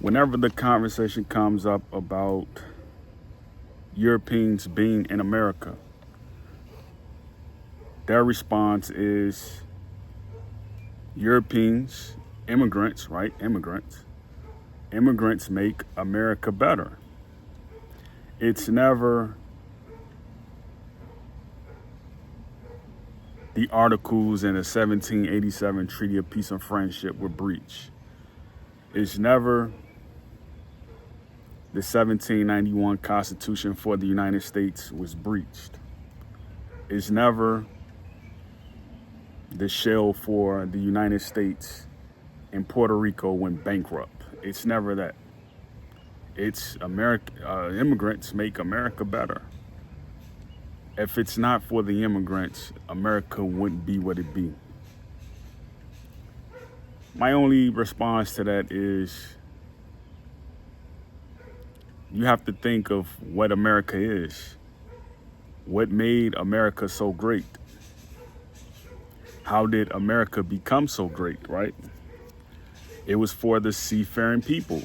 Whenever the conversation comes up about Europeans being in America, their response is Europeans, immigrants, right? Immigrants make America better. It's never the articles in the 1787 Treaty of Peace and Friendship were breached. It's never the 1791 Constitution for the United States was breached. It's never the shell for the United States in Puerto Rico went bankrupt. It's never that. It's immigrants make America better. If it's not for the immigrants, America wouldn't be what it be. My only response to that is you have to think of what America is. What made America so great? How did America become so great, right? It was for the seafaring people,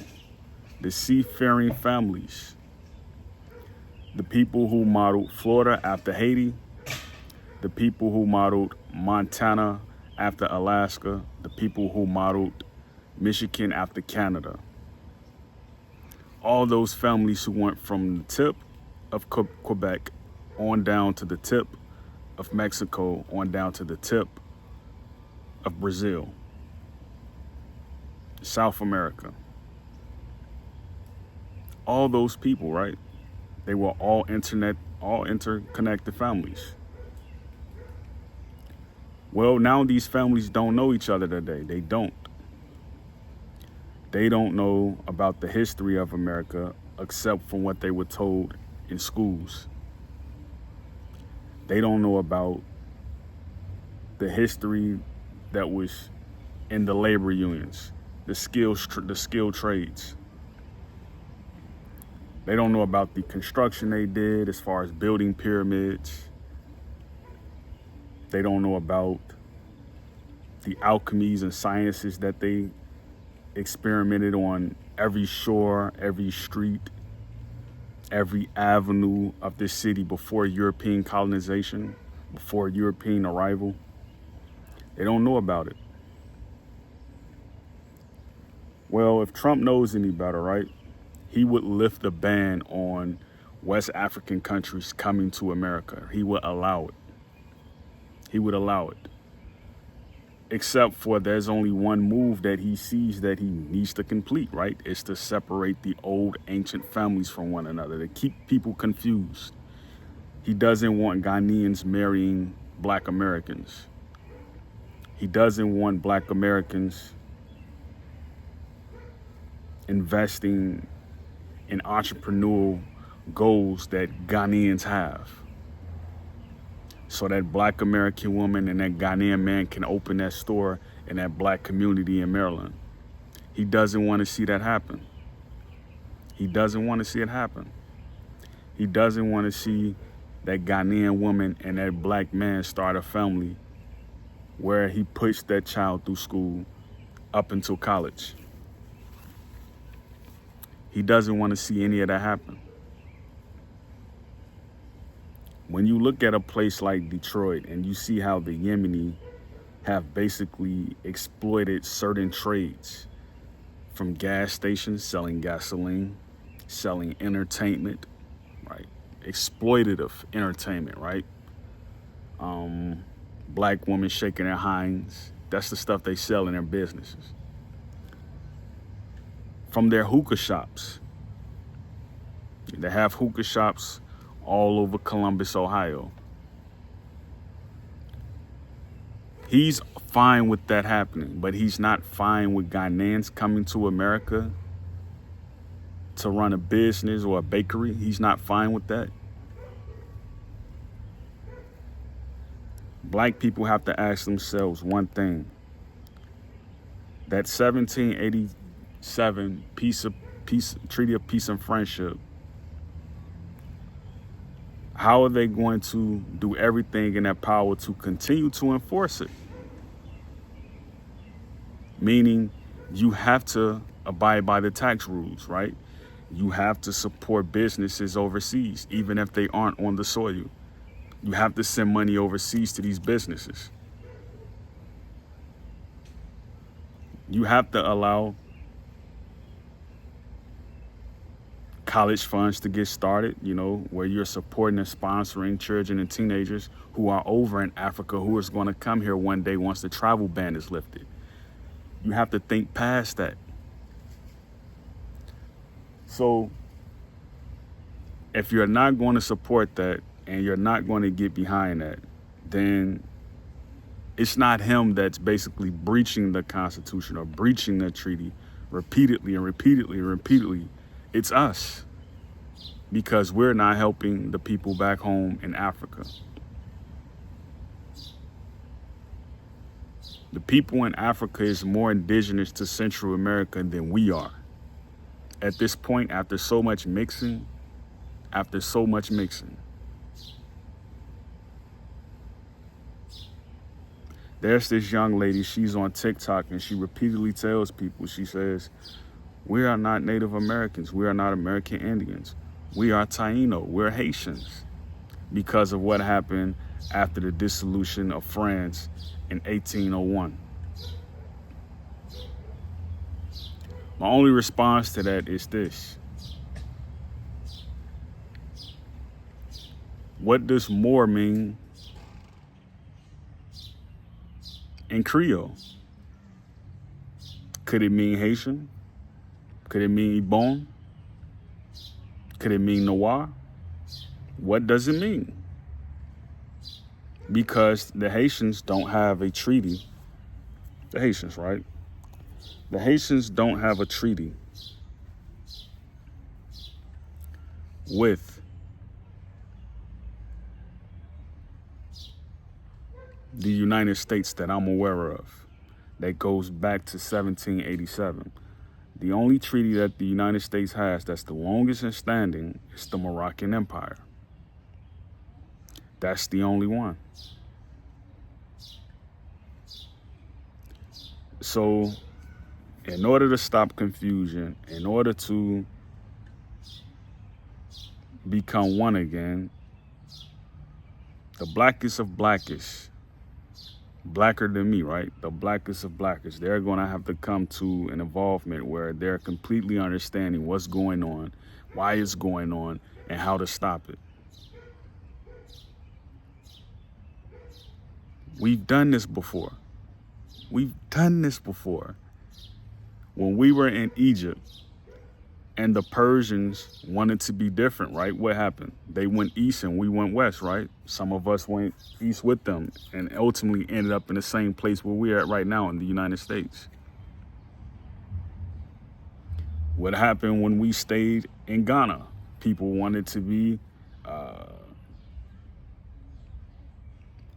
the seafaring families, the people who modeled Florida after Haiti, the people who modeled Montana after Alaska, the people who modeled Michigan after Canada. All those families who went from the tip of Quebec on down to the tip of Mexico, on down to the tip of Brazil, South America. All those people, right? They were all interconnected families. Well, now these families don't know each other today. They don't. They don't know about the history of America except from what they were told in schools. They don't know about the history that was in the labor unions, the skilled trades. They don't know about the construction they did as far as building pyramids. They don't know about the alchemies and sciences that they experimented on every shore, every street, every avenue of this city before European colonization, before European arrival. They don't know about it. Well, if Trump knows any better, right, he would lift a ban on West African countries coming to America. He would allow it. He would allow it. Except for there's only one move that he sees that he needs to complete, right? It's to separate the old ancient families from one another, to keep people confused. He doesn't want Ghanaians marrying Black Americans. He doesn't want Black Americans investing in entrepreneurial goals that Ghanaians have, so that Black American woman and that Ghanaian man can open that store in that Black community in Maryland. He doesn't want to see that happen. He doesn't want to see it happen. He doesn't want to see that Ghanaian woman and that Black man start a family where he pushed that child through school up until college. He doesn't want to see any of that happen. When you look at a place like Detroit and you see how the Yemeni have basically exploited certain trades, from gas stations, selling gasoline, selling entertainment, right? Exploitative entertainment, right? Black women shaking their hinds. That's the stuff they sell in their businesses. From their hookah shops. They have hookah shops all over Columbus, Ohio. He's fine with that happening, but he's not fine with Ghanaians coming to America to run a business or a bakery. He's not fine with that. Black people have to ask themselves one thing. That 1787 Treaty of Peace and Friendship, how are they going to do everything in their power to continue to enforce it? Meaning, you have to abide by the tax rules, right? You have to support businesses overseas, even if they aren't on the soil. You have to send money overseas to these businesses. You have to allow college funds to get started, where you're supporting and sponsoring children and teenagers who are over in Africa who is going to come here one day once the travel ban is lifted. You have to think past that. So if you're not going to support that and you're not going to get behind that, then it's not him that's basically breaching the Constitution or breaching the treaty repeatedly and repeatedly and repeatedly. It's us, because we're not helping the people back home in Africa. The people in Africa is more indigenous to Central America than we are. At this point, after so much mixing, there's this young lady, she's on TikTok, and she repeatedly tells people, she says, we are not Native Americans. We are not American Indians. We are Taino. We're Haitians, because of what happened after the dissolution of France in 1801. My only response to that is this. What does more mean in Creole? Could it mean Haitian? Could it mean Ibon? Could it mean Noir? What does it mean? Because the Haitians don't have a treaty. The Haitians, right? The Haitians don't have a treaty with the United States that I'm aware of that goes back to 1787. The only treaty that the United States has that's the longest in standing is the Moroccan Empire. That's the only one. So, in order to stop confusion, in order to become one again, the blackest of blackish, blacker than me, right? The blackest of blackish, they're going to have to come to an involvement where they're completely understanding what's going on, why it's going on, and how to stop it. We've done this before. When we were in Egypt and the Persians wanted to be different, right? What happened? They went east and we went west, right? Some of us went east with them and ultimately ended up in the same place where we're at right now in the United States. What happened when we stayed in Ghana? People wanted to be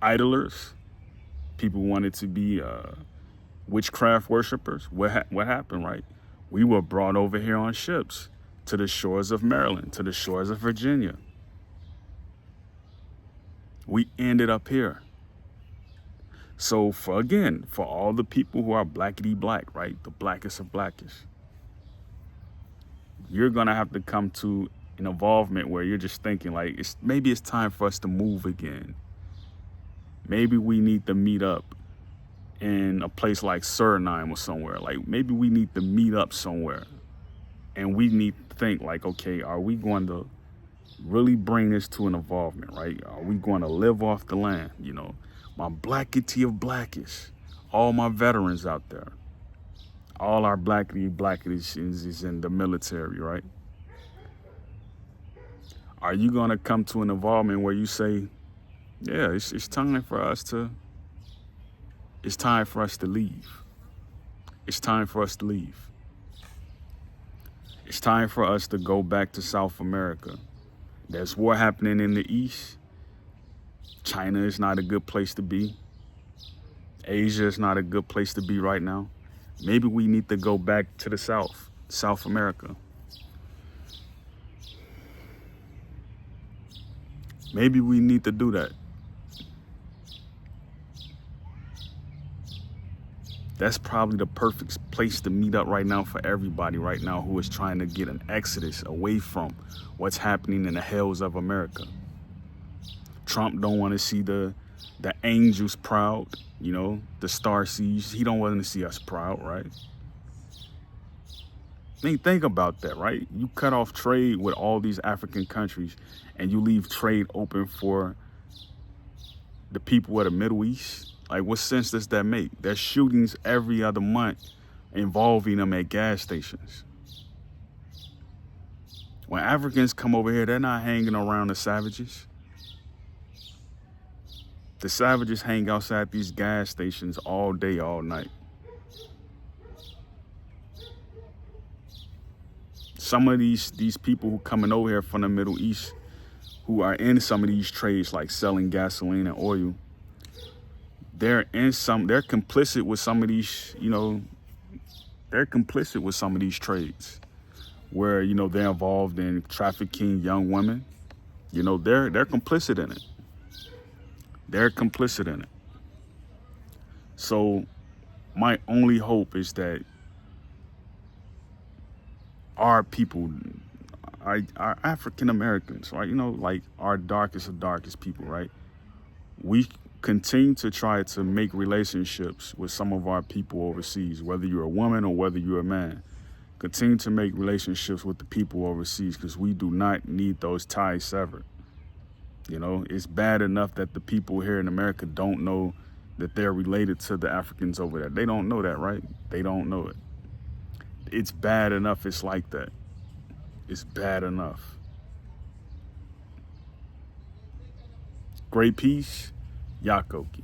idlers. People wanted to be witchcraft worshipers. What happened, right? We were brought over here on ships to the shores of Maryland, to the shores of Virginia. We ended up here. So for all the people who are blackity black, right? The blackest of blackish, you're going to have to come to an involvement where you're just thinking like, maybe it's time for us to move again. Maybe we need to meet up in a place like Suriname or somewhere. Like maybe we need to meet up somewhere and we need to think like, okay, are we going to really bring this to an involvement, right? Are we going to live off the land? My blackity of blackish, all my veterans out there, all our blackish is in the military, right? Are you going to come to an involvement where you say, yeah, it's time for us to leave. It's time for us to leave. It's time for us to go back to South America. There's war happening in the East. China is not a good place to be. Asia is not a good place to be right now. Maybe we need to go back to the South America. Maybe we need to do that. That's probably the perfect place to meet up right now for everybody right now who is trying to get an exodus away from what's happening in the hells of America. Trump don't want to see the angels proud, you know, the star seeds. He don't want to see us proud, right? I mean, think about that, right? You cut off trade with all these African countries and you leave trade open for the people of the Middle East. Like, what sense does that make? There's shootings every other month involving them at gas stations. When Africans come over here, they're not hanging around the savages. The savages hang outside these gas stations all day, all night. Some of these people who coming over here from the Middle East, who are in some of these trades like selling gasoline and oil, they're complicit with some of these, you know, they're complicit with some of these trades where, you know, they're involved in trafficking young women. You know, they're complicit in it. They're complicit in it. So my only hope is that our people, our African Americans, right? You know, like our darkest of darkest people, right? We continue to try to make relationships with some of our people overseas, whether you're a woman or whether you're a man. Continue to make relationships with the people overseas because we do not need those ties severed. You know, it's bad enough that the people here in America don't know that they're related to the Africans over there. They don't know that, right? They don't know it. It's bad enough it's like that. It's bad enough. Great peace, Yakoki.